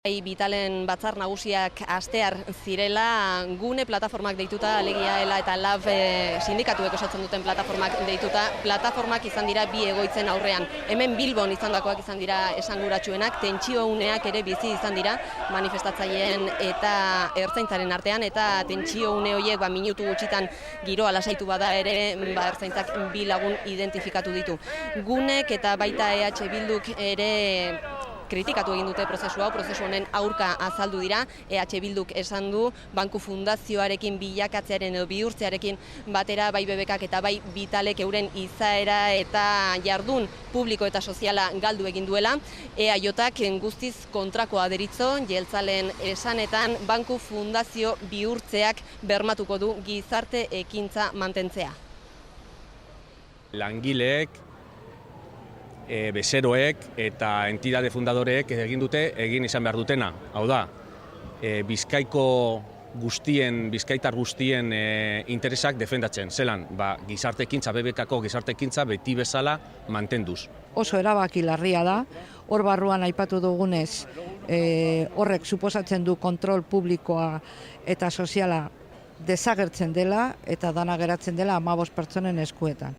Vitalen batzar nagusiak astear zirela, gune plataformak deituta, Alegia, ELA eta LAB sindikatuek osatzen duten plataformak deituta, plataformak izan dira bi egoitzen aurrean. Hemen Bilbon izandakoak izan dira esanguratsuenak, tentsio uneak ere bizi izan dira manifestatzaileen eta ertzaintzaren artean, eta tentsio une horiek minutu gutxitan giroa lasaitu bada ere, ertzaintzak bi lagun identifikatu ditu. Gunek eta baita EH Bilduk ere kritikatu egin dute prozesu honen aurka azaldu dira. EH Bilduk esan du, banku fundazioarekin bilakatzearen edo bihurtzearekin batera bai BBKak eta bai Vitalek euren izaera eta jardun publiko eta soziala galdu egin duela. EAJak guztiz kontrakoa deritzo, jeltzaleen esanetan banku fundazio bihurtzeak bermatuko du gizarte ekintza mantentzea. Langileek, bezeroek eta entidade fundadoreek egin izan behar dutena. Hau da, bizkaitar guztien interesak defendatzen. Zelan, gizarte ekintza, BBKako gizarte ekintza beti bezala mantenduz. Oso erabaki larria da, hor barruan aipatu dugunez, horrek suposatzen du kontrol publikoa eta soziala desagertzen dela eta dana geratzen dela 15 pertsonen eskuetan.